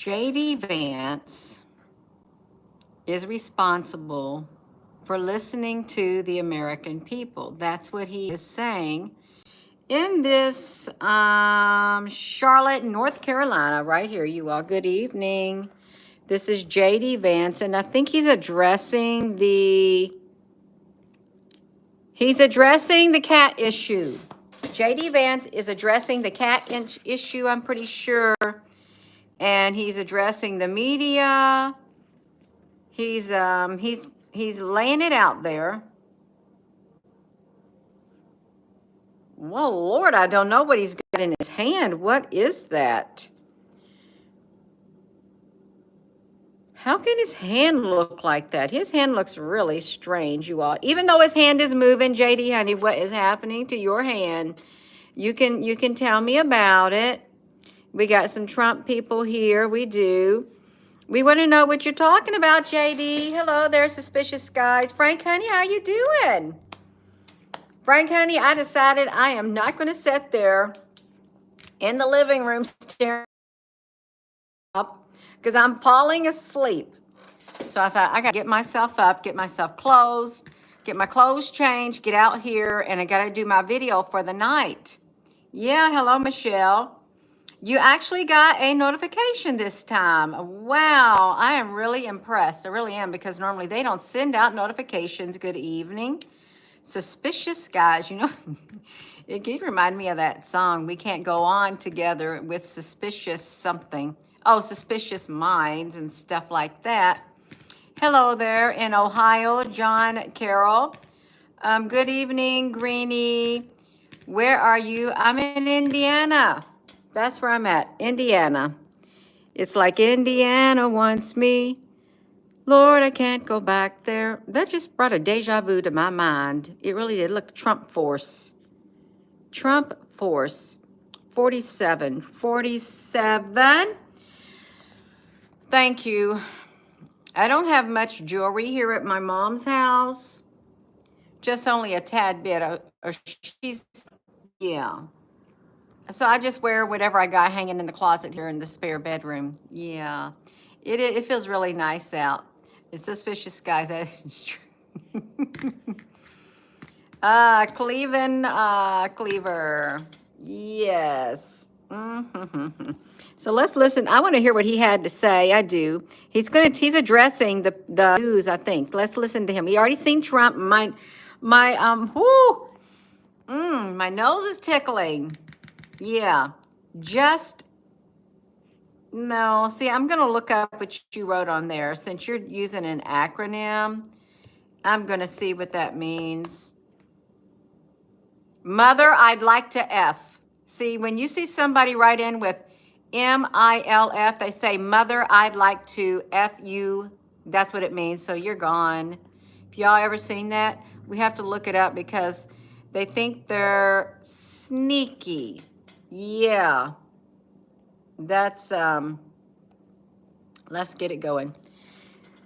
JD Vance is responsible for listening to the American people. That's what he is saying in this Charlotte, North Carolina, right here. You all, good evening. This is JD Vance, and I think he's addressing the cat issue. JD Vance is addressing the issue, I'm pretty sure, and he's addressing the media. He's laying it out there. Well, Lord, I don't know what he's got in his hand. What is that? How can his hand look like that? His hand looks really strange, you all. Even though his hand is moving, JD, honey, what is happening to your hand? You can tell me about it. We got some Trump people here. We do. We want to know what you're talking about, JD. Hello there, suspicious guys. Frank, honey, how you doing? Frank, honey, I decided I am not going to sit there in the living room staring up because I'm falling asleep. So I thought I got to get myself up, get myself clothes, get my clothes changed, get out here, and I got to do my video for the night. Yeah, hello, Michelle. You actually got a notification this time. Wow, I am really impressed. I really am, because normally they don't send out notifications. Good evening. Suspicious guys, you know, it keeps reminding me of that song, We Can't Go On Together with Suspicious something. Oh, Suspicious Minds and stuff like that. Hello there in Ohio, John Carroll. Good evening, Greenie. Where are you? I'm in Indiana. That's where I'm at, Indiana. It's like Indiana wants me. Lord, I can't go back there. That just brought a deja vu to my mind. It really did. Look, Trump Force. Trump Force. 47. 47. Thank you. I don't have much jewelry here at my mom's house. Just only a tad bit. Yeah. So I just wear whatever I got hanging in the closet here in the spare bedroom. Yeah. It feels really nice out. It's suspicious, guys. That is true. Cleaver. Yes. So let's listen. I want to hear what he had to say. I do. He's addressing the news, I think. Let's listen to him. He already seen Trump. My nose is tickling. Yeah. No, see, I'm going to look up what you wrote on there. Since you're using an acronym, I'm going to see what that means. Mother, I'd like to F. See, when you see somebody write in with MILF, they say, Mother, I'd like to F you. That's what it means. So you're gone. If y'all ever seen that, we have to look it up because they think they're sneaky. Yeah. That's, let's get it going.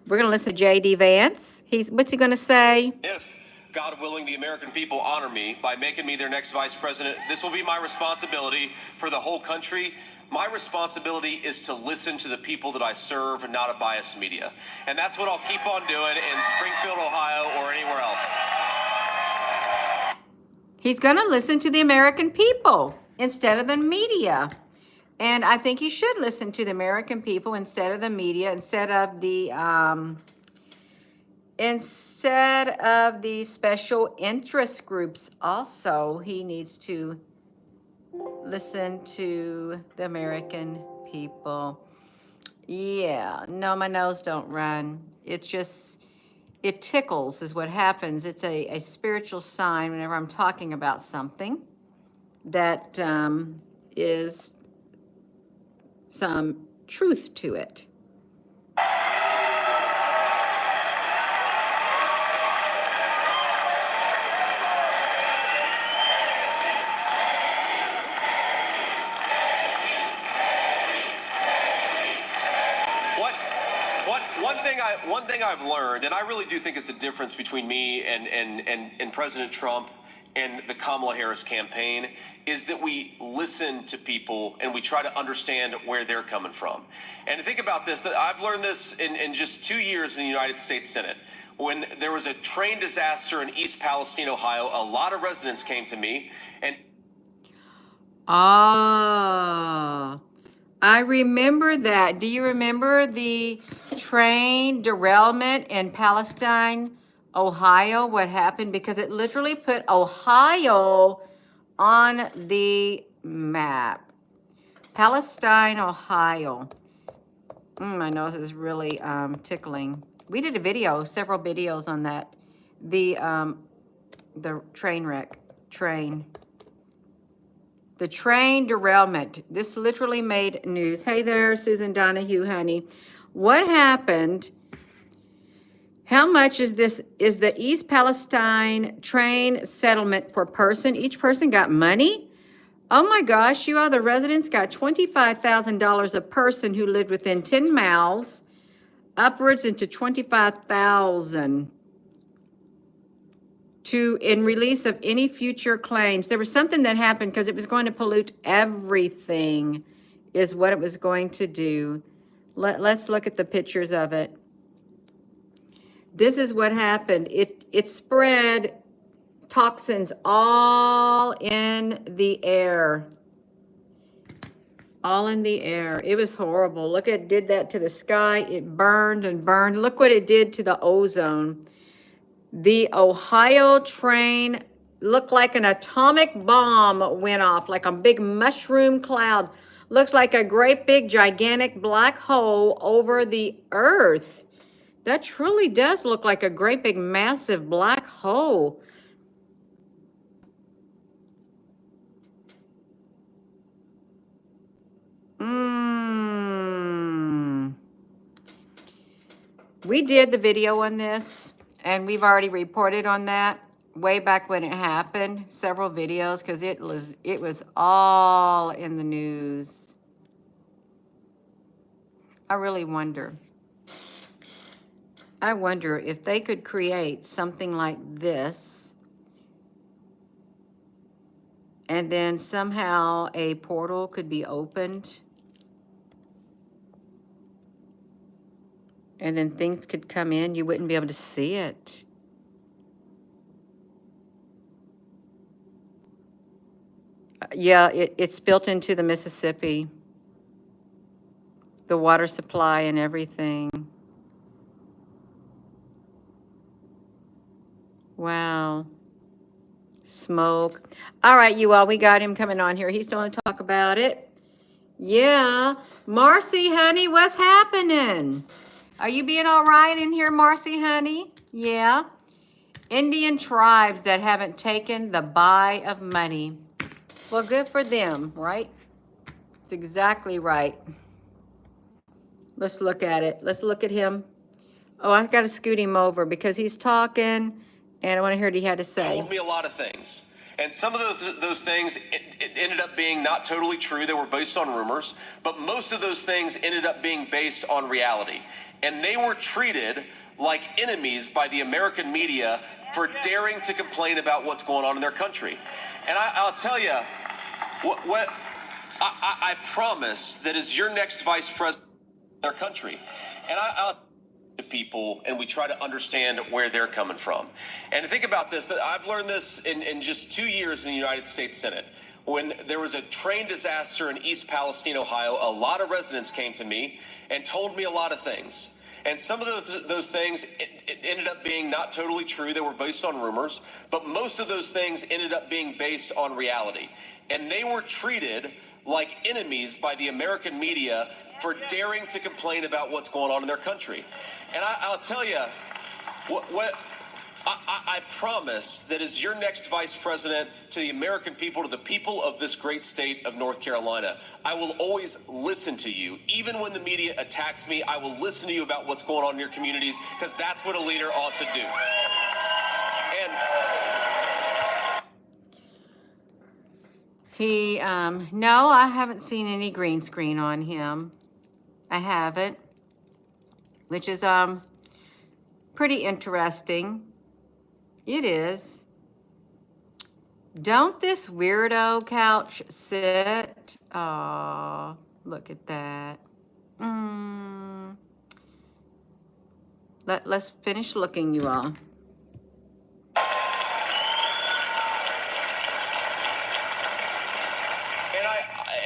We're going to listen to J.D. Vance. What's he going to say? If, God willing, the American people honor me by making me their next vice president, this will be my responsibility for the whole country. My responsibility is to listen to the people that I serve and not a biased media. And that's what I'll keep on doing in Springfield, Ohio, or anywhere else. He's going to listen to the American people instead of the media. And I think he should listen to the American people instead of the media, instead of the special interest groups. Also, he needs to listen to the American people. Yeah, no, my nose don't run. It tickles is what happens. It's a spiritual sign whenever I'm talking about something that is some truth to it. One thing I've learned, and I really do think it's a difference between me and President Trump, and the Kamala Harris campaign is that we listen to people and we try to understand where they're coming from. And think about this, that I've learned this in just 2 years in the United States Senate. When there was a train disaster in East Palestine, Ohio, a lot of residents came to me and Ah, I remember that. Do you remember the train derailment in Palestine, Ohio? What happened? Because it literally put Ohio on the map. Palestine, Ohio. My nose is really tickling. We did a video, several videos on that. The train wreck, the train derailment. This literally made news. Hey there, Susan Donahue, honey. What happened? How much is the East Palestine train settlement per person? Each person got money? Oh my gosh, you all, the residents got $25,000 a person who lived within 10 miles, upwards into 25,000 in release of any future claims. There was something that happened because it was going to pollute everything, is what it was going to do. Let's look at the pictures of it. This is what happened. It spread toxins all in the air. All in the air. It was horrible. Look, it did that to the sky. It burned and burned. Look what it did to the ozone. The Ohio train looked like an atomic bomb went off, like a big mushroom cloud. Looks like a great big gigantic black hole over the earth. That truly does look like a great big massive black hole. We did the video on this, and we've already reported on that way back when it happened, several videos, because it was all in the news. I really wonder. I wonder if they could create something like this, and then somehow a portal could be opened, and then things could come in. You wouldn't be able to see it. Yeah, it's built into the Mississippi, the water supply and everything. Wow. Smoke. All right, you all, we got him coming on here. He's going to talk about it. Yeah. Marcy, honey, what's happening? Are you being all right in here, Marcy, honey? Yeah. Indian tribes that haven't taken the buy of money. Well, good for them, right? It's exactly right. Let's look at it. Let's look at him. Oh, I've got to scoot him over because he's talking, and I want to hear what he had to say. Told me a lot of things. And some of those things it ended up being not totally true. They were based on rumors. But most of those things ended up being based on reality. And they were treated like enemies by the American media for daring to complain about what's going on in their country. And I'll tell you, what I promise that as your next vice president of their country, and I'll to people and we try to understand where they're coming from. And think about this, that I've learned this in just 2 years in the United States Senate. When there was a train disaster in East Palestine, Ohio, a lot of residents came to me and told me a lot of things. And some of those things it ended up being not totally true. They were based on rumors, but most of those things ended up being based on reality. And they were treated like enemies by the American media for daring to complain about what's going on in their country. And I'll tell you, I promise that as your next vice president to the American people, to the people of this great state of North Carolina, I will always listen to you. Even when the media attacks me, I will listen to you about what's going on in your communities, because that's what a leader ought to do. And no, I haven't seen any green screen on him. I haven't, which is pretty interesting. It is. Don't this weirdo couch sit? Oh, look at that. Let's finish looking, you all.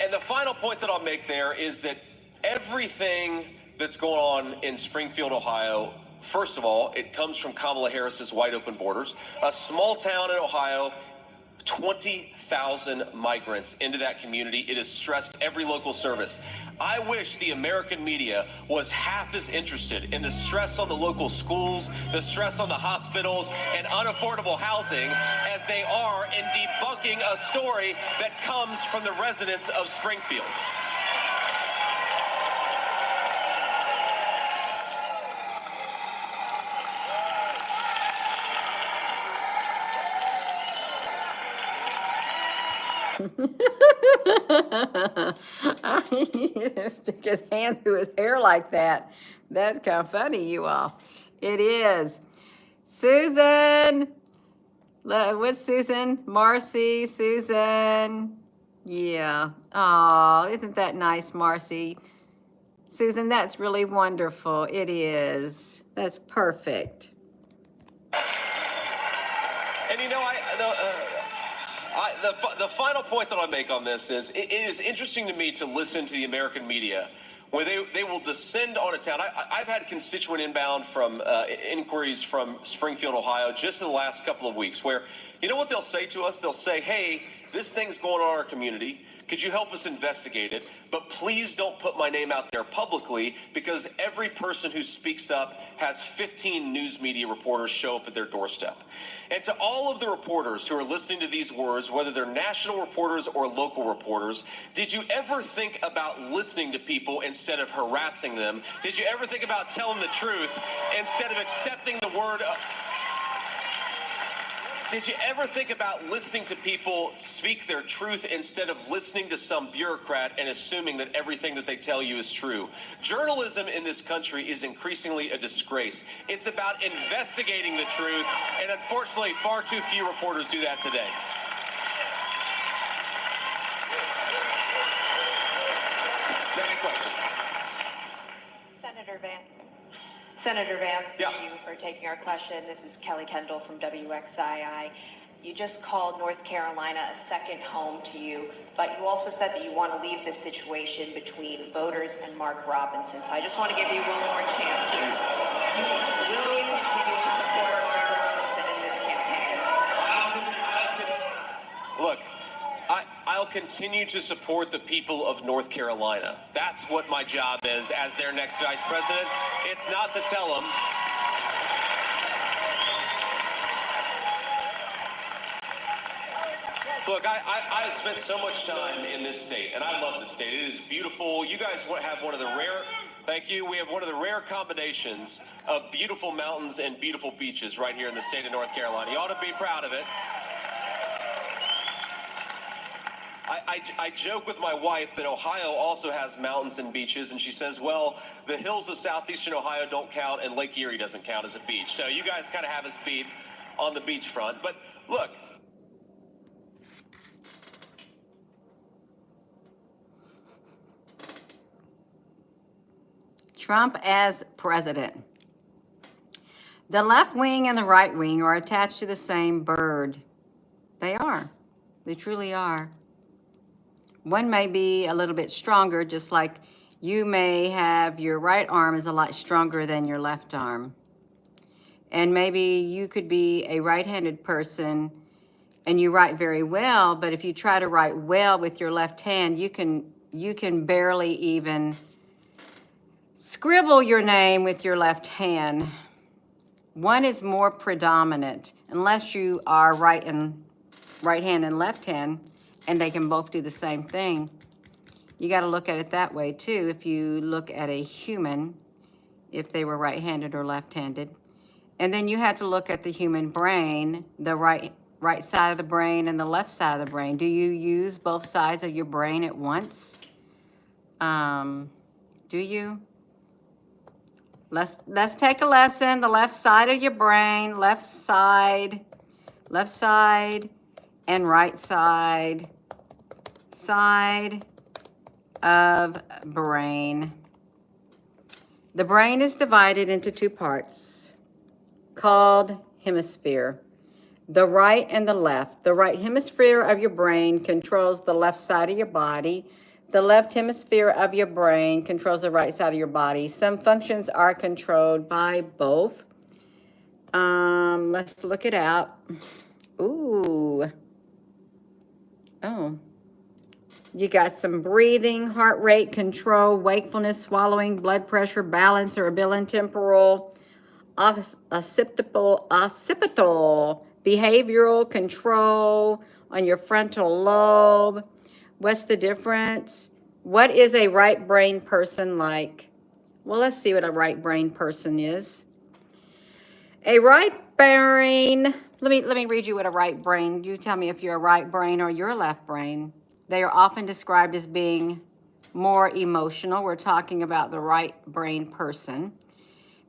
And the final point that I'll make there is that everything that's going on in Springfield, Ohio, first of all, it comes from Kamala Harris's wide open borders. A small town in Ohio, 20,000 migrants into that community. It has stressed every local service. I wish the American media was half as interested in the stress on the local schools, the stress on the hospitals, and unaffordable housing as they are in debunking a story that comes from the residents of Springfield. Stick his hand through his hair like that. That's kind of funny, you all. It is. Susan. What's Susan? Marcy, Susan. Yeah. Oh, isn't that nice, Marcy? Susan, that's really wonderful. It is. That's perfect. And you know, the final point that I'll make on this is it is interesting to me to listen to the American media where they will descend on a town. I've had constituent inbound from inquiries from Springfield, Ohio, just in the last couple of weeks where, you know what they'll say to us? They'll say, hey, this thing's going on in our community. Could you help us investigate it? But please don't put my name out there publicly because every person who speaks up has 15 news media reporters show up at their doorstep. And to all of the reporters who are listening to these words, whether they're national reporters or local reporters, did you ever think about listening to people instead of harassing them? Did you ever think about telling the truth instead of accepting the word of... Did you ever think about listening to people speak their truth instead of listening to some bureaucrat and assuming that everything that they tell you is true? Journalism in this country is increasingly a disgrace. It's about investigating the truth, and unfortunately, far too few reporters do that today. Next question. Senator Vance, Yeah. thank you for taking our question. This is Kelly Kendall from WXII. You just called North Carolina a second home to you, but you also said that you want to leave this situation between voters and Mark Robinson. So I just want to give you one more chance here. Will you continue to support Mark Robinson in this campaign? Look, I'll continue to support the people of North Carolina. That's what my job is as their next vice president. It's not to tell them. Look, I spent so much time in this state, and I love this state. It is beautiful. You guys have one of the rare, thank you, we have one of the rare combinations of beautiful mountains and beautiful beaches right here in the state of North Carolina. You ought to be proud of it. I joke with my wife that Ohio also has mountains and beaches, and she says, well, the hills of southeastern Ohio don't count, and Lake Erie doesn't count as a beach. So you guys kind of have us beat on the beach front. But look. Trump as president. The left wing and the right wing are attached to the same bird. They are. They truly are. One may be a little bit stronger, just like you may have your right arm is a lot stronger than your left arm. And maybe you could be a right-handed person and you write very well, but if you try to write well with your left hand, you can barely even scribble your name with your left hand. One is more predominant, unless you are right hand and left hand, and they can both do the same thing. You got to look at it that way too. If you look at a human, if they were right-handed or left-handed, and then you have to look at the human brain, the right side of the brain and the left side of the brain. Do you use both sides of your brain at once? Do you? Let's take a lesson. The left side of your brain, left side, and right side of brain. The brain is divided into two parts called hemisphere. The right and the left. The right hemisphere of your brain controls the left side of your body. The left hemisphere of your brain controls the right side of your body. Some functions are controlled by both. Let's look it out. Ooh. Oh. You got some breathing, heart rate control, wakefulness, swallowing, blood pressure, balance, cerebellum, temporal, occipital, behavioral control on your frontal lobe. What's the difference? What is a right brain person like? Well, let's see what a right brain person is. A right brain, let me read you what a right brain, you tell me if you're a right brain or you're a left brain. They are often described as being more emotional. We're talking about the right brain person.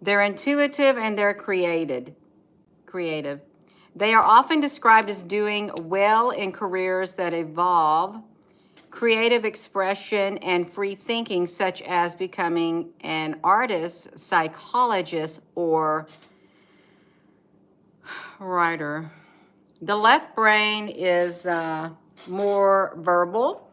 They're intuitive and they're creative. They are often described as doing well in careers that involve creative expression and free thinking, such as becoming an artist, psychologist, or writer. The left brain is more verbal,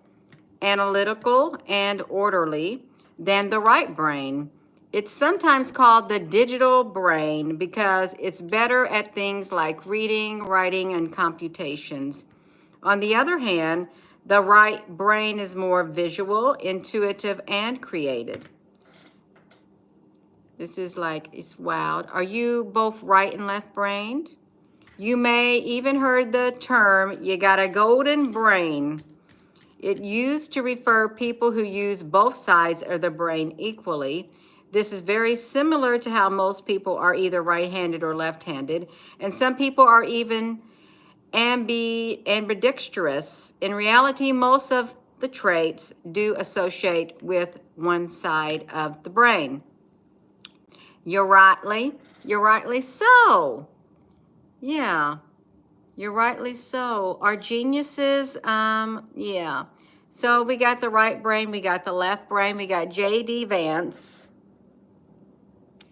analytical, and orderly than the right brain. It's sometimes called the digital brain because it's better at things like reading, writing, and computations. On the other hand, the right brain is more visual, intuitive, and creative. This is like, it's wild. Are you both right and left-brained? You may even heard the term, you got a golden brain. It used to refer people who use both sides of the brain equally. This is very similar to how most people are either right-handed or left-handed, and some people are even ambidextrous. In reality, most of the traits do associate with one side of the brain. You're rightly so. Yeah. You're rightly so. Our geniuses, yeah. So we got the right brain, we got the left brain, we got J.D. Vance.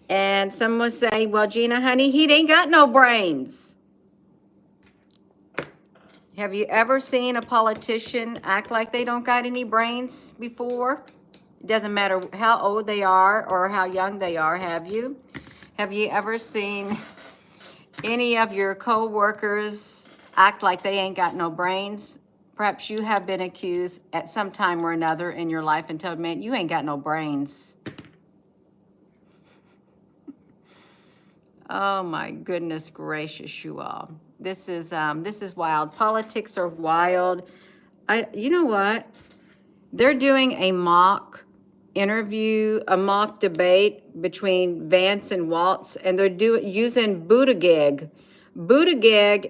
And some would say, well, Gina, honey, he ain't got no brains. Have you ever seen a politician act like they don't got any brains before? It doesn't matter how old they are or how young they are, have you? Have you ever seen any of your co-workers act like they ain't got no brains? Perhaps you have been accused at some time or another in your life and told, man, you ain't got no brains. Oh my goodness gracious, you all. This is wild. Politics are wild. You know what? They're doing a mock interview, a mock debate between Vance and Waltz, and they're using Buttigieg,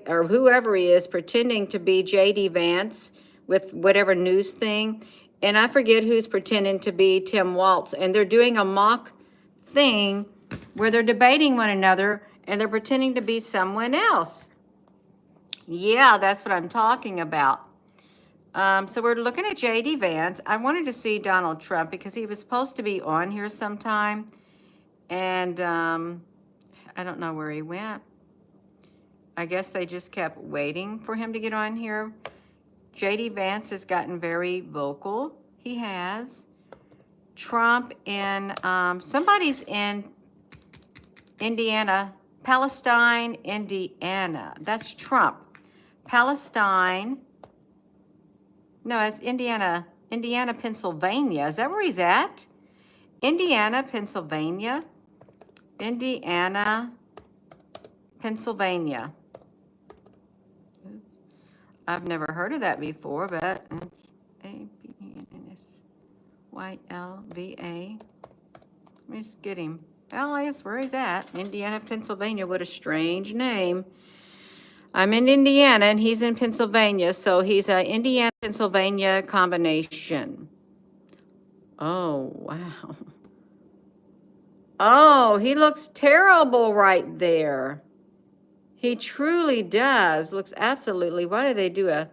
or whoever he is, pretending to be J.D. Vance with whatever news thing, and I forget who's pretending to be Tim Waltz, and they're doing a mock thing where they're debating one another, and they're pretending to be someone else. Yeah, that's what I'm talking about. So we're looking at J.D. Vance. I wanted to see Donald Trump because he was supposed to be on here sometime. And I don't know where he went. I guess they just kept waiting for him to get on here. J.D. Vance has gotten very vocal. He has. Trump in, somebody's in Indiana, Palestine, Indiana. That's Trump. Palestine. No, it's Indiana, Pennsylvania. Is that where he's at? Indiana, Pennsylvania. Indiana, Pennsylvania. I've never heard of that before, but it's A-B-N-S-Y-L-V-A. Let me just get him. Oh, that's where he's at. Indiana, Pennsylvania. What a strange name. I'm in Indiana and he's in Pennsylvania, so he's a Indiana-Pennsylvania combination. Oh, wow. Oh, he looks terrible right there. He truly does. Looks absolutely. Why do they do a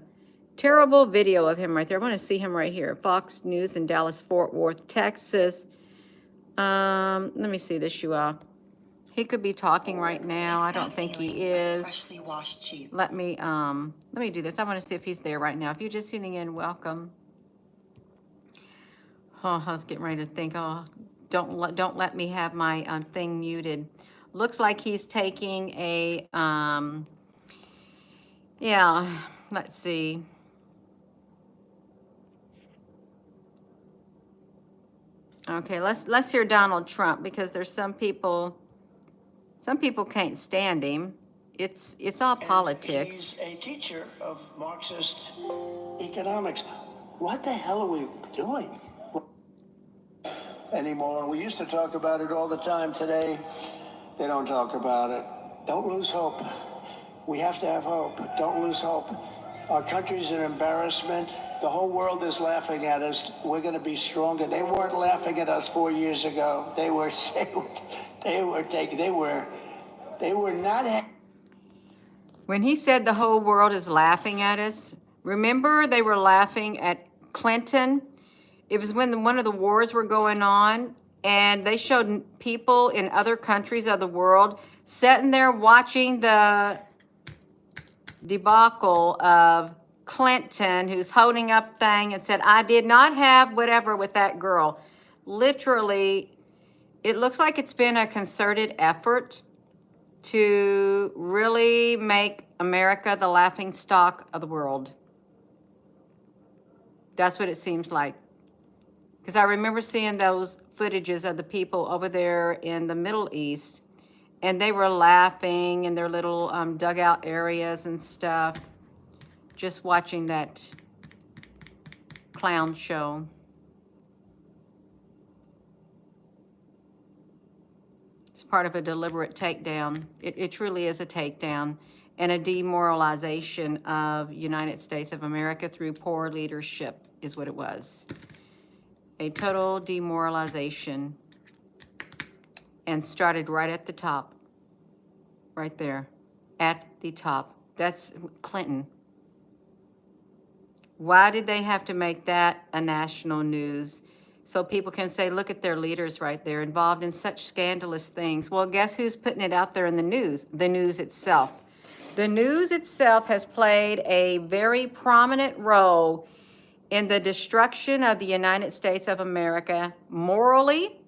terrible video of him right there? I want to see him right here. Fox News in Dallas, Fort Worth, Texas. Let me see this, you all. He could be talking right now. I don't think he is. Freshly washed sheets. Let me do this. I want to see if he's there right now. If you're just tuning in, welcome. Oh, I was getting ready to think. Oh, don't let me have my thing muted. Looks like he's taking a yeah. Let's see. Okay, let's hear Donald Trump, because there's some people can't stand him. It's all politics. He's a teacher of Marxist economics. What the hell are we doing anymore? We used to talk about it all the time. Today, they don't talk about it. Don't lose hope. We have to have hope. Don't lose hope. Our country's an embarrassment. The whole world is laughing at us. We're going to be stronger. They weren't laughing at us 4 years ago. They were not. When he said the whole world is laughing at us, remember they were laughing at Clinton? It was when one of the wars were going on, and they showed people in other countries of the world sitting there watching the debacle of Clinton, who's holding up thing and said, I did not have whatever with that girl. Literally, it looks like it's been a concerted effort to really make America the laughing stock of the world. That's what it seems like. Because I remember seeing those footages of the people over there in the Middle East, and they were laughing in their little dugout areas and stuff, just watching that clown show. It's part of a deliberate takedown. It truly is a takedown and a demoralization of United States of America through poor leadership is what it was. A total demoralization, and started right at the top, right there, at the top. That's Clinton. Why did they have to make that a national news? So people can say, look at their leaders right there, involved in such scandalous things. Well, guess who's putting it out there in the news? The news itself. The news itself has played a very prominent role in the destruction of the United States of America morally,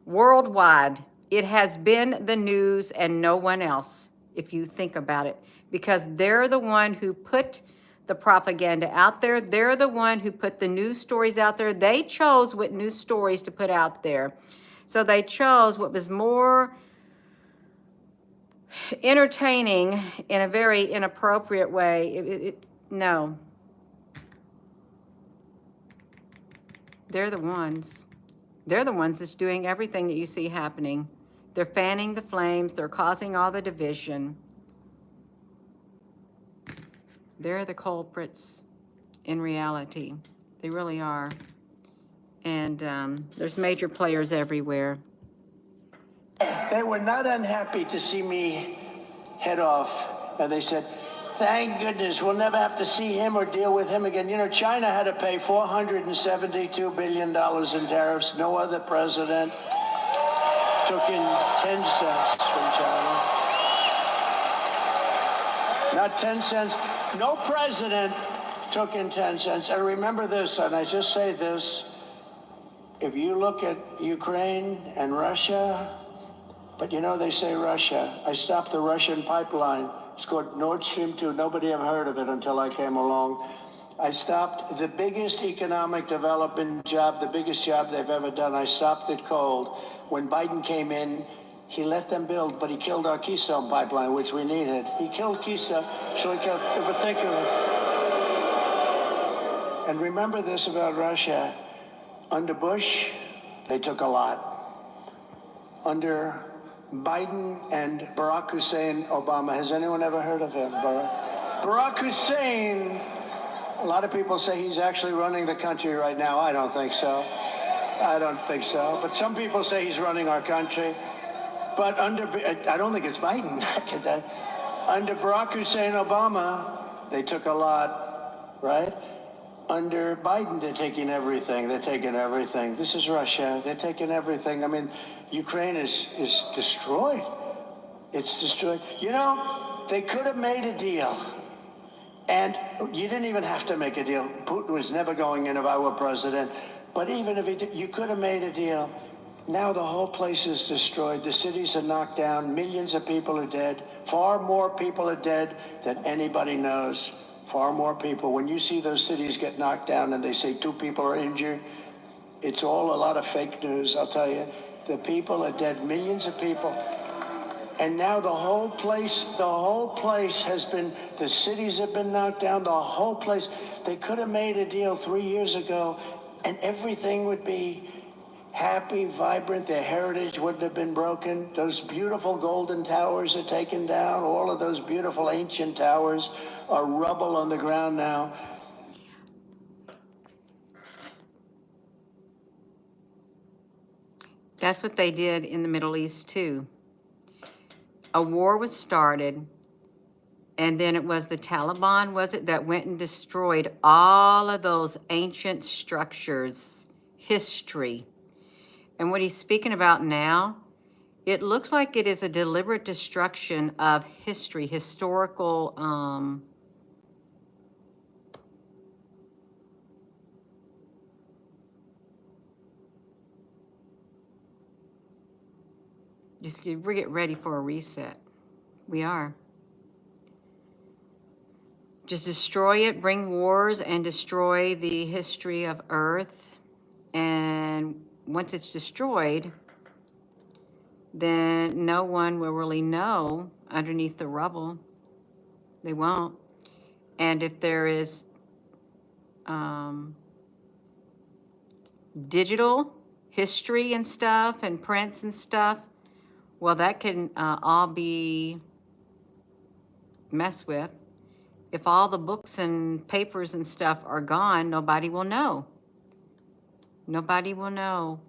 worldwide. It has been the news and no one else, if you think about it, because they're the one who put the propaganda out there. They're the one who put the news stories out there. They chose what news stories to put out there. So they chose what was more entertaining in a very inappropriate way. No. They're the ones. They're the ones that's doing everything that you see happening. They're fanning the flames. They're causing all the division. They're the culprits in reality. They really are. And there's major players everywhere. They were not unhappy to see me head off. And they said, thank goodness we'll never have to see him or deal with him again. You know, China had to pay $472 billion in tariffs. No other president took in 10 cents from China. Not 10 cents. No president took in 10 cents. And remember this, and I just say this, if you look at Ukraine and Russia, but you know, they say Russia. I stopped the Russian pipeline. It's called Nord Stream 2. Nobody ever heard of it until I came along. I stopped the biggest economic development job, the biggest job they've ever done. I stopped it cold. When Biden came in, he let them build, but he killed our Keystone pipeline, which we needed. He killed Keystone, so he killed, but think of it. And remember this about Russia. Under Bush, they took a lot. Under Biden and Barack Hussein Obama. Has anyone ever heard of him? Barack Hussein, a lot of people say he's actually running the country right now. I don't think so. I don't think so. But some people say he's running our country. But I don't think it's Biden. Under Barack Hussein Obama, they took a lot, right? Under Biden, they're taking everything. They're taking everything. This is Russia. They're taking everything. I mean, Ukraine is destroyed. It's destroyed. You know, they could have made a deal. And you didn't even have to make a deal. Putin was never going in if I were president. But even if he did, you could have made a deal. Now the whole place is destroyed. The cities are knocked down. Millions of people are dead. Far more people are dead than anybody knows. Far more people. When you see those cities get knocked down and they say 2 people are injured, it's all a lot of fake news, I'll tell you. The people are dead, millions of people. And now the whole place has been, the cities have been knocked down, the whole place. They could have made a deal 3 years ago and everything would be happy, vibrant. Their heritage wouldn't have been broken. Those beautiful golden towers are taken down. All of those beautiful ancient towers are rubble on the ground now. That's what they did in the Middle East too. A war was started, and then it was the Taliban, was it, that went and destroyed all of those ancient structures, history. And what he's speaking about now, it looks like it is a deliberate destruction of history, historical, just get ready for a reset. We are. Just destroy it, bring wars, and destroy the history of Earth. And once it's destroyed, then no one will really know underneath the rubble. They won't. And if there is digital history and stuff and prints and stuff, well, that can all be messed with. If all the books and papers and stuff are gone, nobody will know. Nobody will know.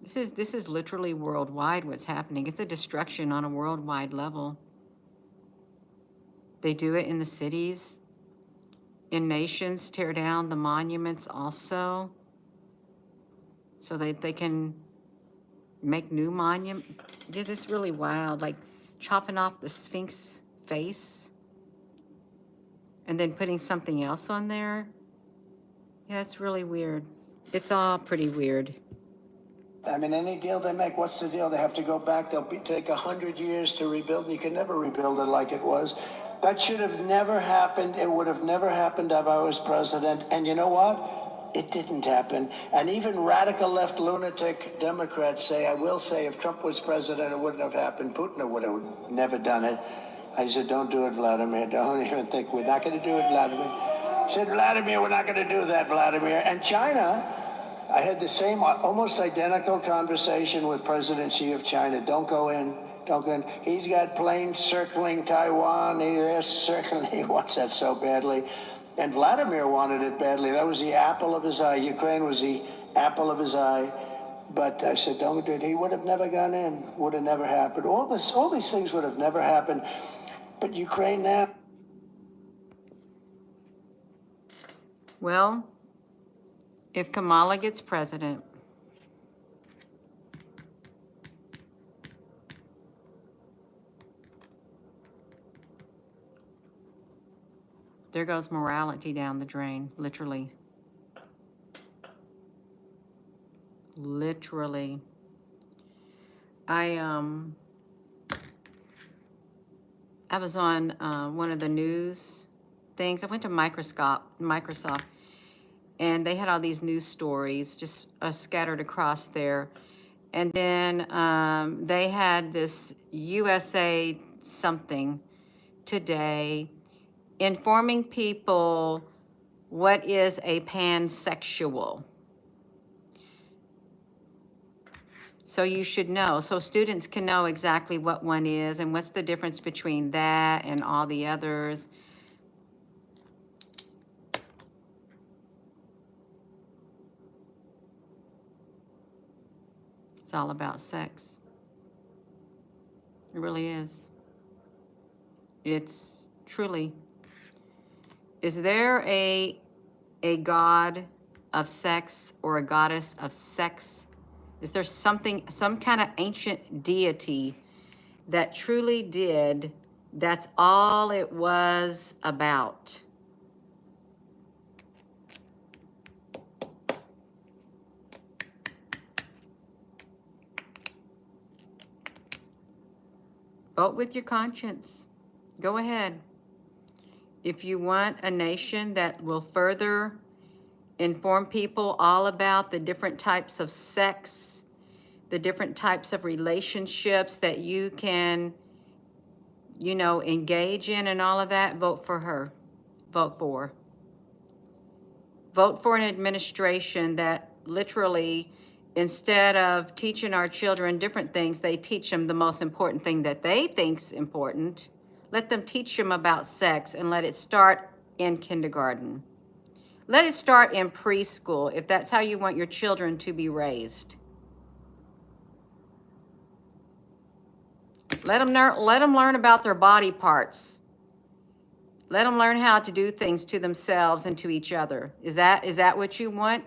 This is literally worldwide what's happening. It's a destruction on a worldwide level. They do it in the cities, in nations, tear down the monuments also, so that they can make new monuments. Yeah, this is really wild, like chopping off the Sphinx face and then putting something else on there. Yeah, it's really weird. It's all pretty weird. I mean, any deal they make, what's the deal? They have to go back. Take 100 years to rebuild. You can never rebuild it like it was. That should have never happened. It would have never happened if I was president. And you know what? It didn't happen. And even radical left lunatic Democrats say, I will say, if Trump was president, it wouldn't have happened. Putin would have never done it. I said, don't do it, Vladimir. Don't even think. We're not going to do it, Vladimir. I said, Vladimir, we're not going to do that, Vladimir. And China, I had the same, almost identical conversation with President Xi of China. Don't go in. Don't go in. He's got planes circling Taiwan. They're circling. He wants that so badly. And Vladimir wanted it badly. That was the apple of his eye. Ukraine was the apple of his eye. But I said, don't do it. He would have never gone in. Would have never happened. All these things would have never happened. But Ukraine now. Well, if Kamala gets president, there goes morality down the drain, literally. Literally. I was on one of the news things. I went to Microsoft, and they had all these news stories just scattered across there. And then they had this USA something today informing people what is a pansexual. So you should know, so students can know exactly what one is and what's the difference between that and all the others. It's all about sex. It really is. It's truly. Is there a god of sex or a goddess of sex? Is there something, some kind of ancient deity that truly did, that's all it was about? Vote with your conscience. Go ahead. If you want a nation that will further inform people all about the different types of sex, the different types of relationships that you can, you know, engage in and all of that, vote for her. Vote for. Vote for an administration that literally, instead of teaching our children different things, they teach them the most important thing that they think's important. Let them teach them about sex and let it start in kindergarten. Let it start in preschool if that's how you want your children to be raised. Let them learn about their body parts. Let them learn how to do things to themselves and to each other. Is that what you want?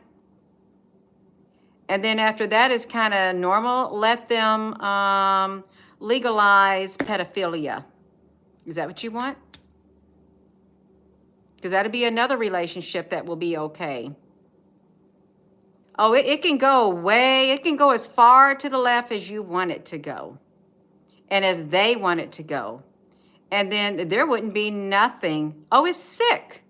And then after that is kind of normal, let them legalize pedophilia. Is that what you want? Because that'll be another relationship that will be okay. Oh, it can go it can go as far to the left as you want it to go. And as they want it to go. And then there wouldn't be nothing. Oh, it's sick.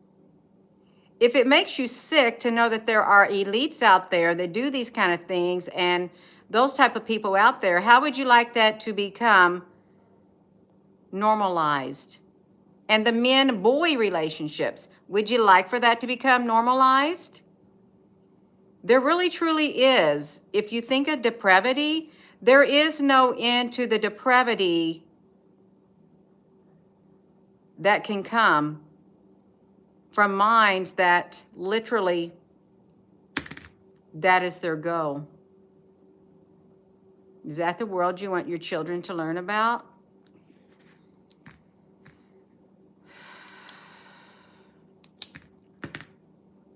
If it makes you sick to know that there are elites out there that do these kind of things and those type of people out there, how would you like that to become normalized? And the men-boy relationships, would you like for that to become normalized? There really truly is. If you think of depravity, there is no end to the depravity that can come from minds that literally, that is their goal. Is that the world you want your children to learn about?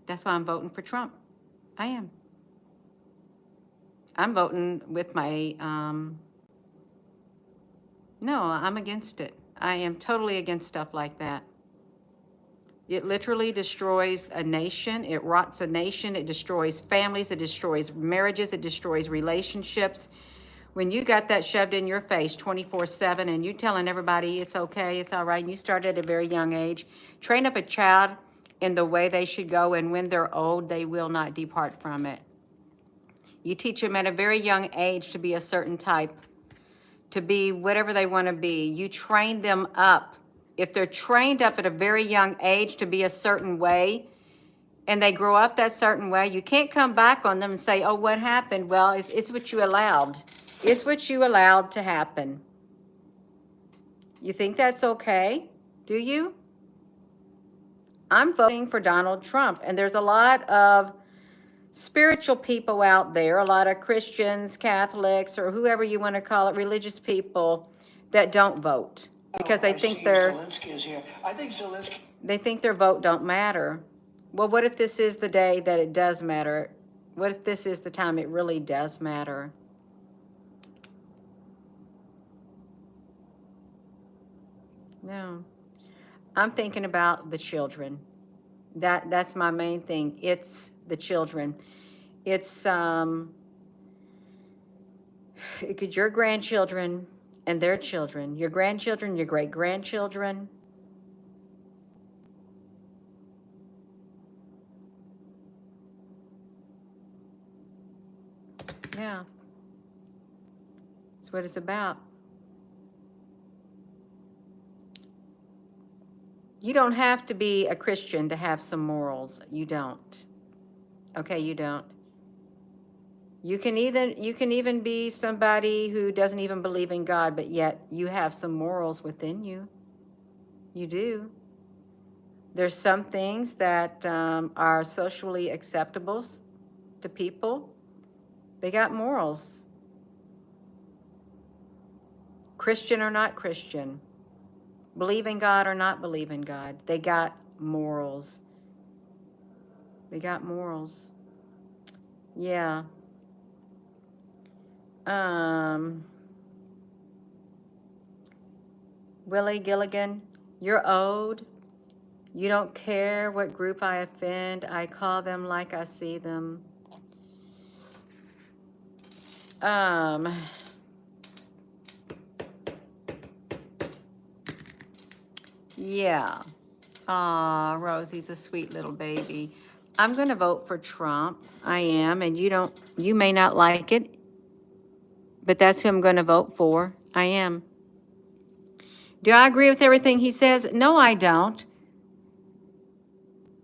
That's why I'm voting for Trump. I am. I'm voting with my, no, I'm against it. I am totally against stuff like that. It literally destroys a nation. It rots a nation. It destroys families. It destroys marriages. It destroys relationships. When you got that shoved in your face 24/7 and you telling everybody it's okay, it's all right, and you start at a very young age, train up a child in the way they should go, and when they're old, they will not depart from it. You teach them at a very young age to be a certain type, to be whatever they want to be. You train them up. If they're trained up at a very young age to be a certain way, and they grow up that certain way, you can't come back on them and say, oh, what happened? Well, it's what you allowed. It's what you allowed to happen. You think that's okay? Do you? I'm voting for Donald Trump, and there's a lot of spiritual people out there, a lot of Christians, Catholics, or whoever you want to call it, religious people that don't vote because they think Zelensky is here. I think Zelensky. They think their vote don't matter. Well, what if this is the day that it does matter? What if this is the time it really does matter? No. I'm thinking about the children. That's my main thing. It's the children. It's your grandchildren and their children, your grandchildren, your great-grandchildren. Yeah. That's what it's about. You don't have to be a Christian to have some morals. You don't. Okay, you don't. You can even be somebody who doesn't even believe in God, but yet you have some morals within you. You do. There's some things that are socially acceptable to people. They got morals. Christian or not Christian, believe in God or not believe in God, they got morals. They got morals. Yeah. Willie Gilligan, you're owed. You don't care what group I offend. I call them like I see them. Yeah. Aw, Rosie's a sweet little baby. I'm going to vote for Trump. I am, and you may not like it, but that's who I'm going to vote for. I am. Do I agree with everything he says? No, I don't.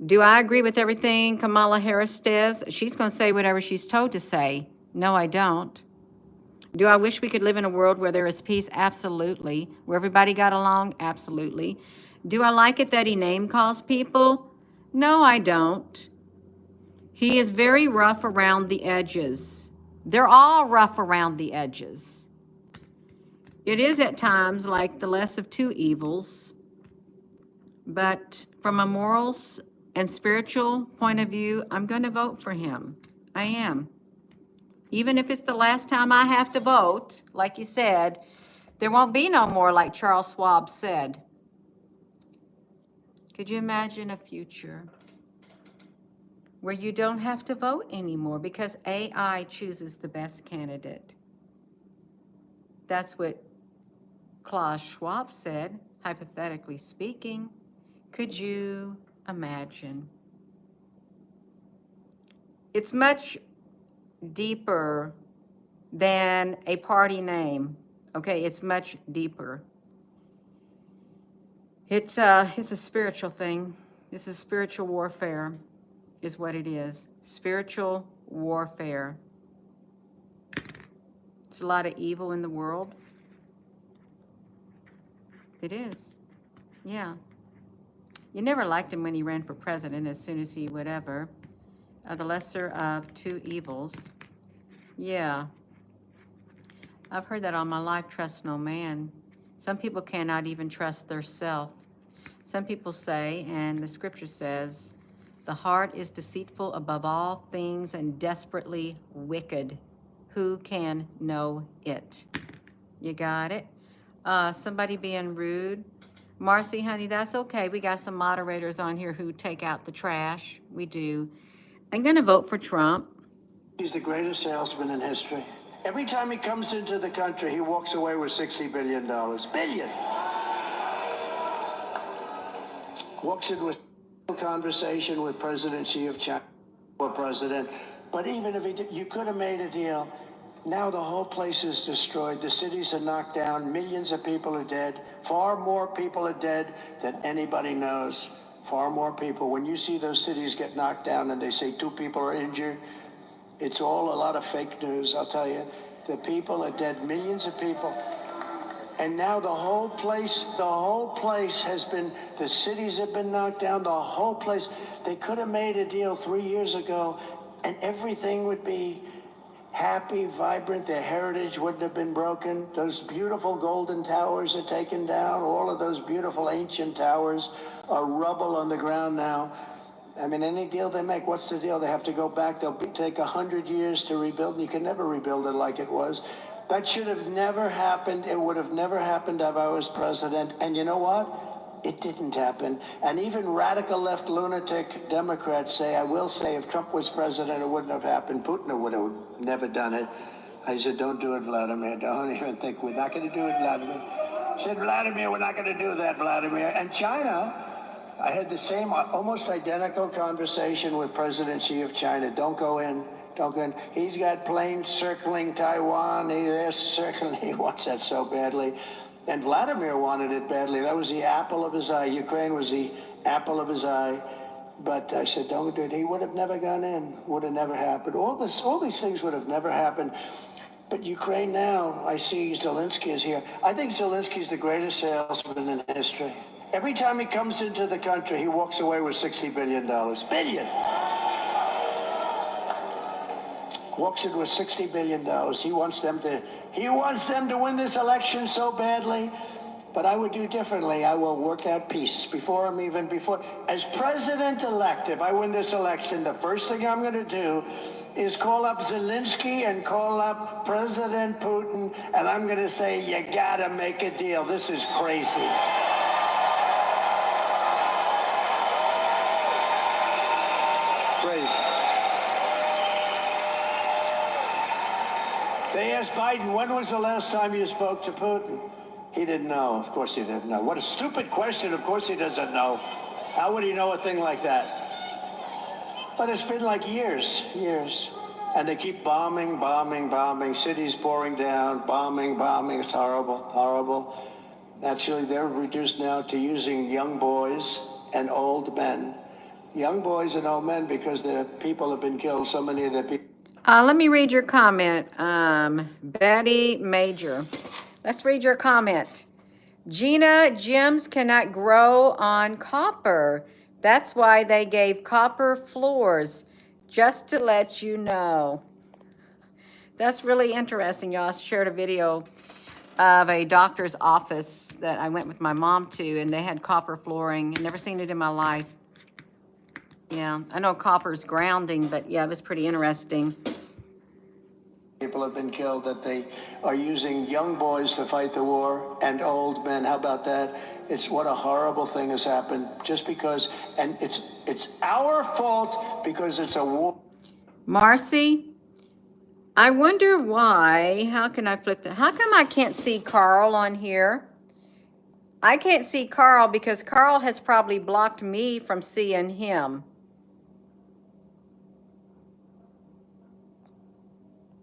Do I agree with everything Kamala Harris says? She's going to say whatever she's told to say. No, I don't. Do I wish we could live in a world where there is peace? Absolutely. Where everybody got along? Absolutely. Do I like it that he name calls people? No, I don't. He is very rough around the edges. They're all rough around the edges. It is at times like the less of two evils, but from a morals and spiritual point of view, I'm going to vote for him. I am. Even if it's the last time I have to vote, like you said, there won't be no more, like Charles Schwab said. Could you imagine a future where you don't have to vote anymore because AI chooses the best candidate? That's what Klaus Schwab said, hypothetically speaking. Could you imagine? It's much deeper than a party name. Okay, it's much deeper. It's a spiritual thing. It's a spiritual warfare, is what it is. Spiritual warfare. There's a lot of evil in the world. It is. Yeah. You never liked him when he ran for president, as soon as he whatever. The lesser of two evils. Yeah. I've heard that all my life, trust no man. Some people cannot even trust their self. Some people say, and the scripture says, the heart is deceitful above all things and desperately wicked. Who can know it? You got it? Somebody being rude. Marcy, honey, that's okay. We got some moderators on here who take out the trash. We do. I'm going to vote for Trump. He's the greatest salesman in history. Every time he comes into the country, he walks away with $60 billion. Billion! Walks in with a conversation with President Xi of China, or president. But even if he did, you could have made a deal. Now the whole place is destroyed. The cities are knocked down. Millions of people are dead. Far more people are dead than anybody knows. Far more people. When you see those cities get knocked down and they say 2 people are injured, it's all a lot of fake news, I'll tell you. The people are dead, millions of people. And now the whole place has been, the cities have been knocked down, the whole place. They could have made a deal 3 years ago and everything would be happy, vibrant. Their heritage wouldn't have been broken. Those beautiful golden towers are taken down. All of those beautiful ancient towers are rubble on the ground now. I mean, any deal they make, what's the deal? They have to go back. They'll take 100 years to rebuild, and you can never rebuild it like it was. That should have never happened. It would have never happened if I was president. And you know what? It didn't happen. And even radical left lunatic Democrats say, I will say, if Trump was president, it wouldn't have happened. Putin would have never done it. I said, don't do it, Vladimir. Don't even think. We're not going to do it, Vladimir. I said, Vladimir, we're not going to do that, Vladimir. And China, I had the same, almost identical conversation with President Xi of China. Don't go in. Don't go in. He's got planes circling Taiwan. They're circling. He wants that so badly. And Vladimir wanted it badly. That was the apple of his eye. Ukraine was the apple of his eye. But I said, don't do it. He would have never gone in. Would have never happened. All these things would have never happened. But Ukraine now, I see Zelensky is here. I think Zelensky's the greatest salesman in history. Every time he comes into the country, he walks away with $60 billion. Billion! walks in with $60 billion. He wants them to win this election so badly. But I would do differently. I will work out peace before. As president-elect, if I win this election, the first thing I'm going to do is call up Zelensky and call up President Putin, and I'm going to say, you got to make a deal. This is crazy. Crazy. They asked Biden, when was the last time you spoke to Putin? He didn't know. Of course he didn't know. What a stupid question. Of course he doesn't know. How would he know a thing like that? But it's been like years. And they keep bombing, cities pouring down, bombing. It's horrible. Actually, they're reduced now to using young boys and old men. Young boys and old men, because the people have been killed. So many of the people. Let me read your comment. Betty Major. Let's read your comment. Gina, gems cannot grow on copper. That's why they gave copper floors, just to let you know. That's really interesting. Y'all shared a video of a doctor's office that I went with my mom to, and they had copper flooring. Never seen it in my life. Yeah, I know copper's grounding, but yeah, it was pretty interesting. People have been killed, that they are using young boys to fight the war and old men. How about that? It's what a horrible thing has happened just because, and it's our fault because it's a war. Marcy, I wonder why. How can I flip that? How come I can't see Carl on here? I can't see Carl because Carl has probably blocked me from seeing him.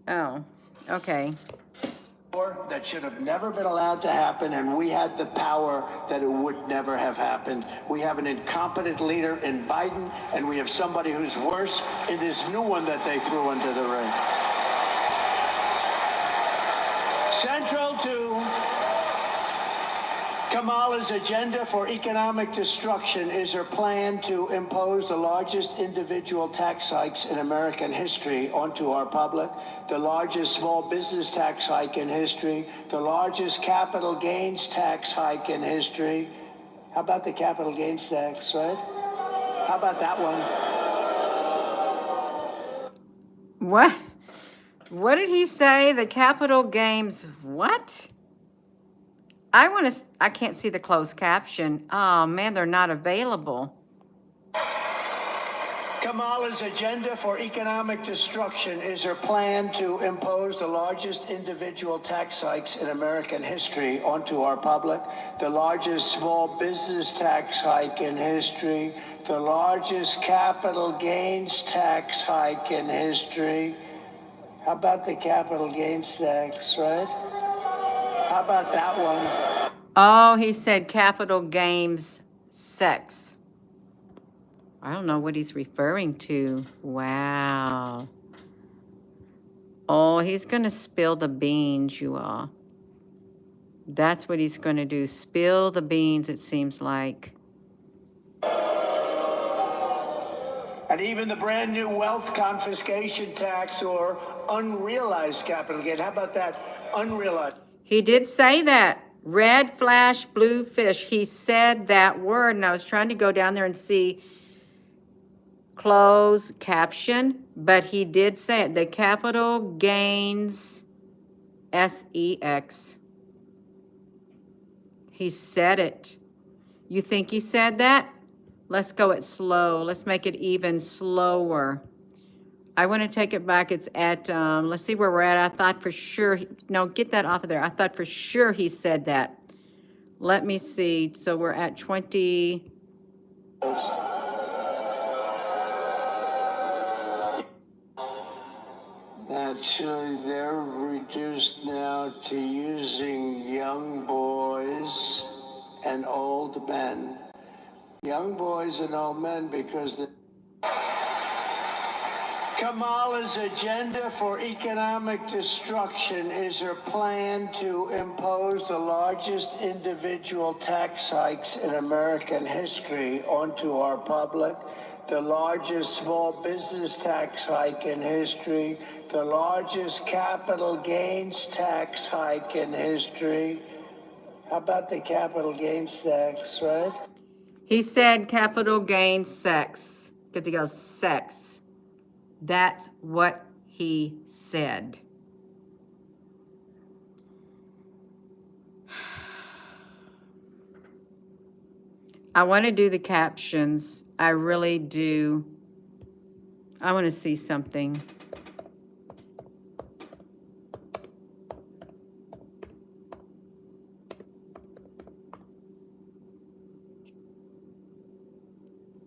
Oh, okay. That should have never been allowed to happen, and we had the power that it would never have happened. We have an incompetent leader in Biden, and we have somebody who's worse in this new one that they threw into the ring. Central to Kamala's agenda for economic destruction is her plan to impose the largest individual tax hikes in American history onto our public, the largest small business tax hike in history, the largest capital gains tax hike in history. How about the capital gains tax, right? How about that one? What? What did he say? The capital gains what? I can't see the closed caption. Oh man, they're not available. Kamala's agenda for economic destruction is her plan to impose the largest individual tax hikes in American history onto our public, the largest small business tax hike in history, the largest capital gains tax hike in history. How about the capital gains tax, right? How about that one? Oh, he said capital gains sex. I don't know what he's referring to. Wow. Oh, he's going to spill the beans, you all. That's what he's going to do. Spill the beans, it seems like. And even the brand new wealth confiscation tax or unrealized capital gain. How about that? Unrealized. He did say that. Red flash, blue fish. He said that word, and I was trying to go down there and see close caption, but he did say it. The capital gains SEX. He said it. You think he said that? Let's go it slow. Let's make it even slower. I want to take it back. It's at, let's see where we're at. I thought for sure, no, get that off of there. I thought for sure he said that. Let me see. So we're at 20. Actually, they're reduced now to using young boys and old men. Young boys and old men because the Kamala's agenda for economic destruction is her plan to impose the largest individual tax hikes in American history onto our public, the largest small business tax hike in history, the largest capital gains tax hike in history. How about the capital gains tax, right? He said capital gains sex. Because he goes, sex. That's what he said. I want to do the captions. I really do. I want to see something.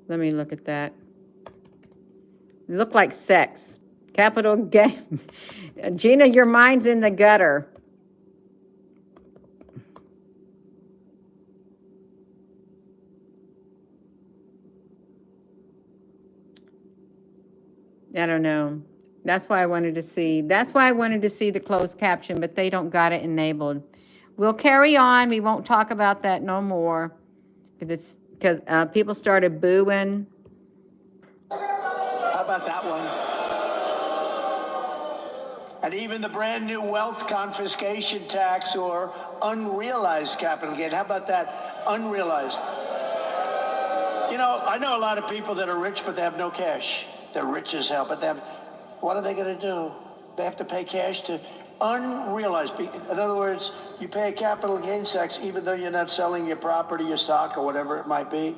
Let me look at that. Look like sex. Capital gain. Gina, your mind's in the gutter. I don't know. That's why I wanted to see. That's why I wanted to see the closed caption, but they don't got it enabled. We'll carry on. We won't talk about that no more. Because people started booing. How about that one? And even the brand new wealth confiscation tax or unrealized capital gain. How about that? Unrealized. You know, I know a lot of people that are rich, but they have no cash. They're rich as hell, but what are they going to do? They have to pay cash to unrealized. In other words, you pay a capital gains tax even though you're not selling your property, your stock, or whatever it might be.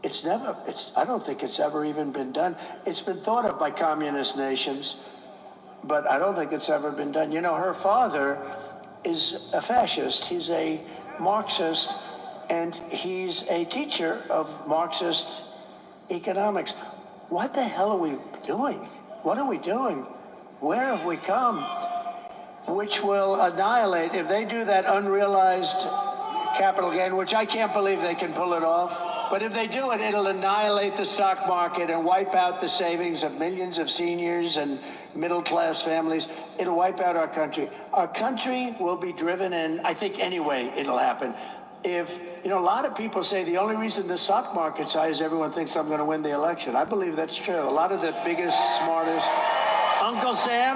I don't think it's ever even been done. It's been thought of by communist nations, but I don't think it's ever been done. You know, her father is a fascist. He's a Marxist, and he's a teacher of Marxist economics. What the hell are we doing? What are we doing? Where have we come? Which will annihilate, if they do that unrealized capital gain, which I can't believe they can pull it off, but if they do it, it'll annihilate the stock market and wipe out the savings of millions of seniors and middle-class families. It'll wipe out our country. Our country will be driven in, I think anyway it'll happen. If, you know, a lot of people say the only reason the stock market's high is everyone thinks I'm going to win the election. I believe that's true. A lot of the biggest, smartest. Uncle Sam?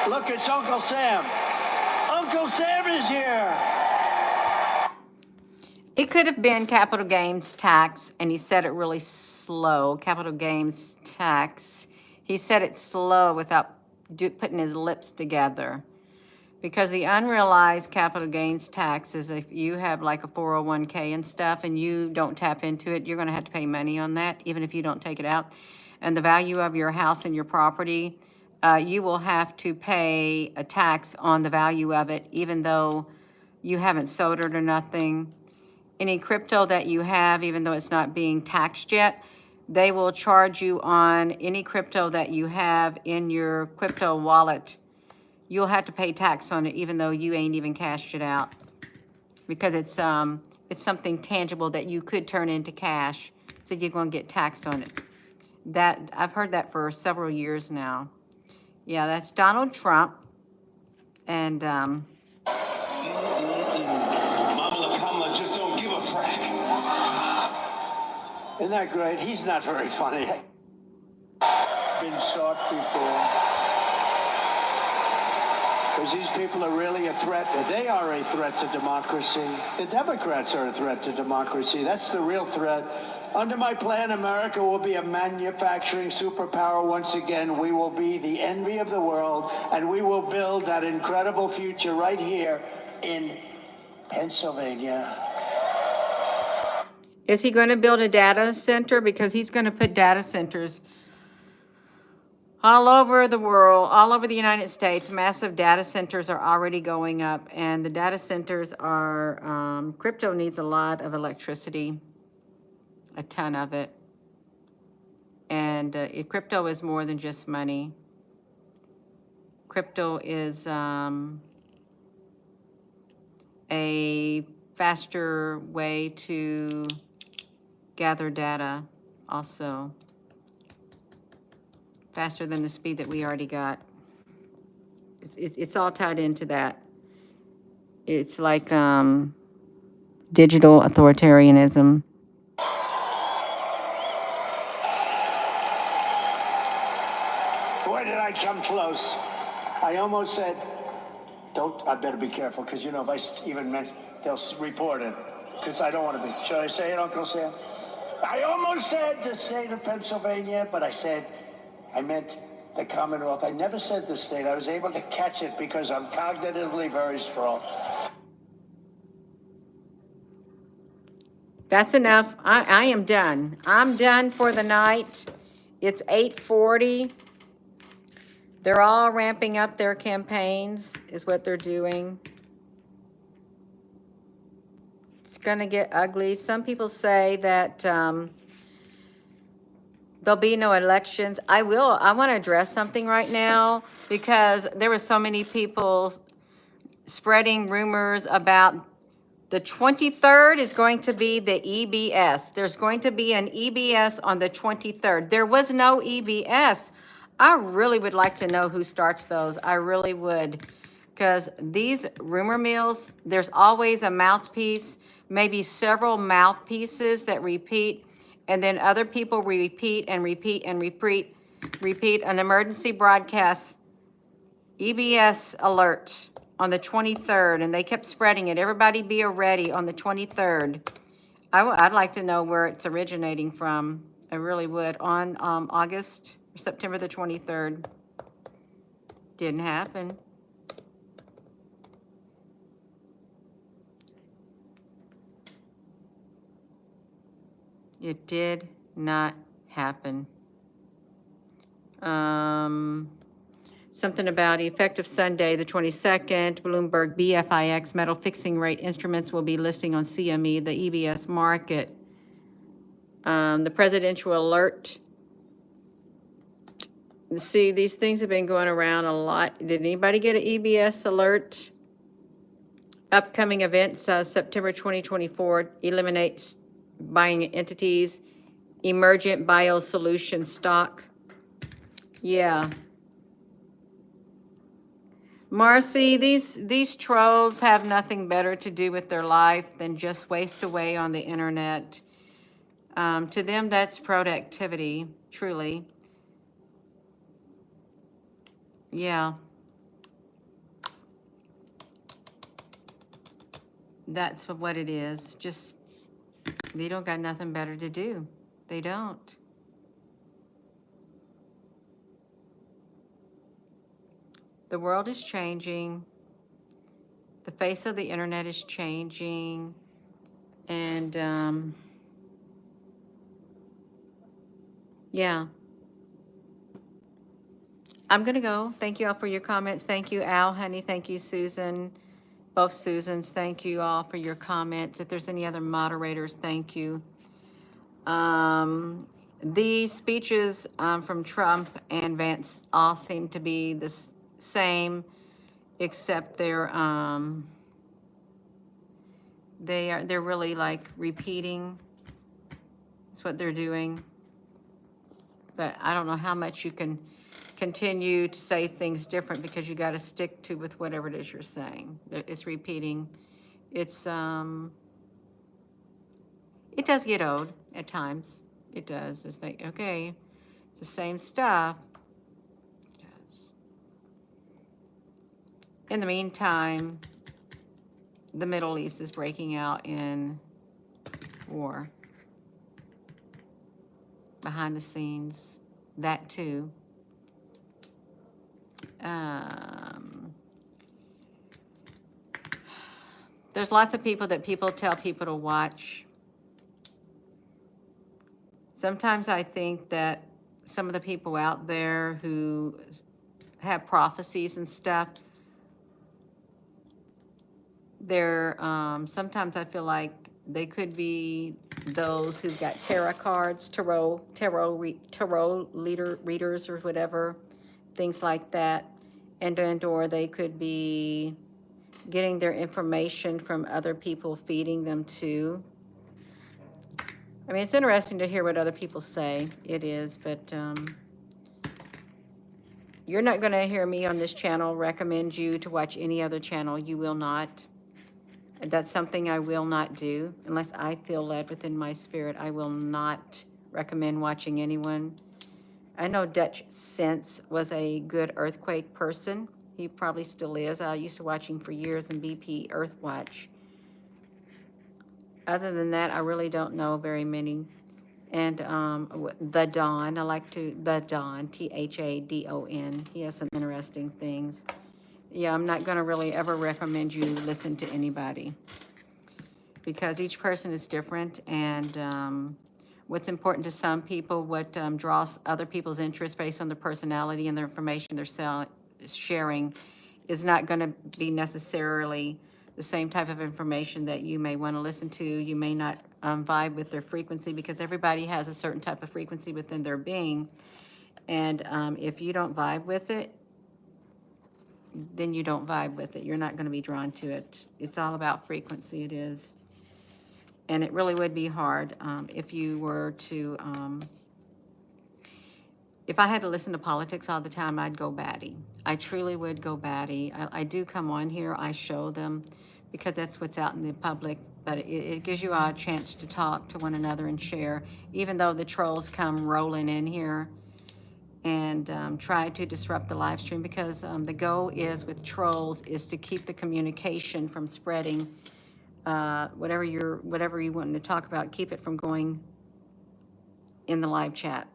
Look, it's Uncle Sam. Uncle Sam is here. It could have been capital gains tax, and he said it really slow. Capital gains tax. He said it slow without putting his lips together. Because the unrealized capital gains tax is if you have like a 401k and stuff and you don't tap into it, you're going to have to pay money on that, even if you don't take it out. And the value of your house and your property, you will have to pay a tax on the value of it, even though you haven't sold it or nothing. Any crypto that you have, even though it's not being taxed yet, they will charge you on any crypto that you have in your crypto wallet. You'll have to pay tax on it, even though you ain't even cashed it out, because it's something tangible that you could turn into cash. So you're going to get taxed on it. That I've heard that for several years now. Yeah, that's Donald Trump, and Mama Kamala just don't give a frack. Isn't that great? He's not very funny. Been sought before. Because these people are really a threat. They are a threat to democracy. The Democrats are a threat to democracy. That's the real threat. Under my plan, America will be a manufacturing superpower once again. We will be the envy of the world, and we will build that incredible future right here in Pennsylvania. is he going to build a data center? Because he's going to put data centers all over the world, all over the United States. Massive data centers are already going up, and the data centers are, crypto needs a lot of electricity, a ton of it. And crypto is more than just money. Crypto is a faster way to gather data also. Faster than the speed that we already got. It's all tied into that. It's like digital authoritarianism. come close. I almost said, I better be careful, because, if I even mention, they'll report it, because I don't want to be. Should I say it, Uncle Sam? I almost said the state of Pennsylvania, but I meant the Commonwealth. I never said the state. I was able to catch it because I'm cognitively very strong. That's enough. I am done. I'm done for the night. It's 8:40. They're all ramping up their campaigns, is what they're doing. It's going to get ugly. Some people say that there'll be no elections. I want to address something right now, because there were so many people spreading rumors about the 23rd is going to be the EBS. There's going to be an EBS on the 23rd. There was no EBS. I really would like to know who starts those. I really would. Because these rumor mills, there's always a mouthpiece, maybe several mouthpieces that repeat, and then other people repeat and repeat and repeat an emergency broadcast, EBS alert on the 23rd, and they kept spreading it. Everybody be ready on the 23rd. I'd like to know where it's originating from. I really would. On August or September the 23rd. Didn't happen. It did not happen. Something about effective Sunday, the 22nd, Bloomberg BFIX metal fixing rate instruments will be listing on CME, the EBS market. The presidential alert. See, these things have been going around a lot. Did anybody get an EBS alert? Upcoming events, September 2024, eliminates buying entities, emergent biosolution stock. Yeah. Marcy, these trolls have nothing better to do with their life than just waste away on the internet. To them, that's productivity, truly. Yeah. That's what it is. Just, they don't got nothing better to do. They don't. The world is changing. The face of the internet is changing. And, yeah. I'm going to go. Thank you all for your comments. Thank you, Al, honey. Thank you, Susan. Both Susans, thank you all for your comments. If there's any other moderators, thank you. The speeches from Trump and Vance all seem to be the same, except they're really like repeating. That's what they're doing. But I don't know how much you can continue to say things different, because you got to stick to with whatever it is you're saying. It's repeating. It's it does get old at times. It does. It's like, okay, it's the same stuff. It does. In the meantime, the Middle East is breaking out in war. Behind the scenes, that too. There's lots of people that people tell people to watch. Sometimes I think that some of the people out there who have prophecies and stuff, they're, sometimes I feel like they could be those who've got tarot cards, tarot readers or whatever, things like that. And or they could be getting their information from other people, feeding them too. I mean, it's interesting to hear what other people say. It is, but you're not going to hear me on this channel recommend you to watch any other channel. You will not. That's something I will not do unless I feel led within my spirit. I will not recommend watching anyone. I know Dutch Sense was a good earthquake person. He probably still is. I used to watch him for years in BP Earthwatch. Other than that, I really don't know very many. And The Don, I like to, The Don, Thadon. He has some interesting things. Yeah, I'm not going to really ever recommend you listen to anybody because each person is different, and what's important to some people, what draws other people's interest based on their personality and their information they're sharing is not going to be necessarily the same type of information that you may want to listen to. You may not vibe with their frequency because everybody has a certain type of frequency within their being. And if you don't vibe with it, then you don't vibe with it. You're not going to be drawn to it. It's all about frequency, it is. And it really would be hard if you were to, if I had to listen to politics all the time, I'd go batty. I truly would go batty. I do come on here, I show them because that's what's out in the public, but it gives you a chance to talk to one another and share, even though the trolls come rolling in here and try to disrupt the live stream, because the goal is with trolls is to keep the communication from spreading. Whatever you want to talk about, keep it from going in the live chat.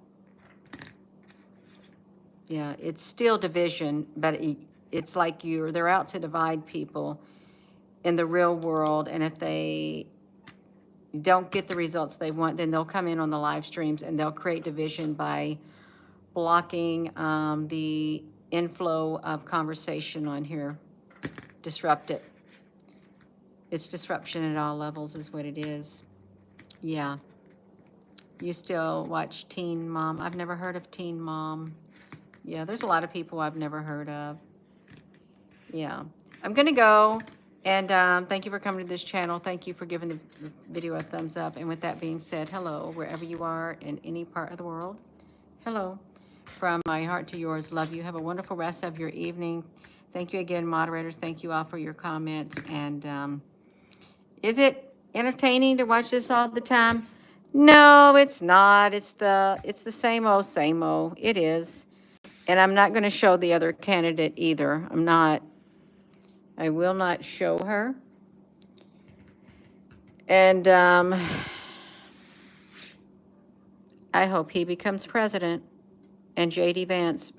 Yeah, it's still division, but it's like they're out to divide people in the real world, and if they don't get the results they want, then they'll come in on the live streams and they'll create division by blocking the inflow of conversation on here. Disrupt it. It's disruption at all levels is what it is. Yeah. You still watch Teen Mom? I've never heard of Teen Mom. Yeah, there's a lot of people I've never heard of. Yeah. I'm going to go. And thank you for coming to this channel. Thank you for giving the video a thumbs up. And with that being said, hello, wherever you are in any part of the world. Hello. From my heart to yours, love you. Have a wonderful rest of your evening. Thank you again, moderators. Thank you all for your comments. And is it entertaining to watch this all the time? No, it's not. It's the same old, same old. It is. And I'm not going to show the other candidate either. I'm not. I will not show her. And I hope he becomes president. And J.D. Vance,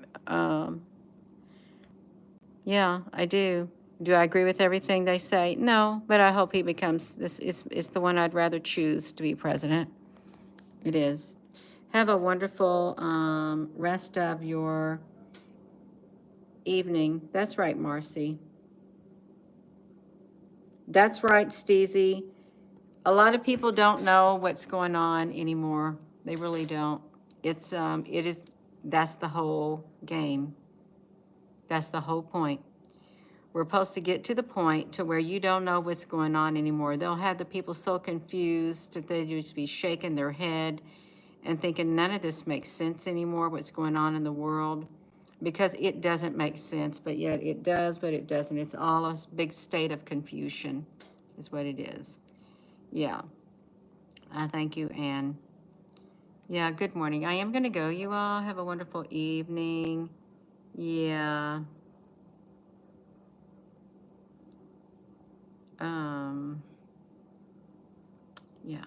yeah, I do. Do I agree with everything they say? No, but I hope he becomes, this is the one I'd rather choose to be president. It is. Have a wonderful rest of your evening. That's right, Marcy. That's right, Steezy. A lot of people don't know what's going on anymore. They really don't. That's the whole game. That's the whole point. We're supposed to get to the point to where you don't know what's going on anymore. They'll have the people so confused that they just be shaking their head and thinking none of this makes sense anymore, what's going on in the world, because it doesn't make sense, but yet it does, but it doesn't. It's all a big state of confusion is what it is. Yeah. Thank you, Anne. Yeah, good morning. I am going to go. You all have a wonderful evening. Yeah. Yeah.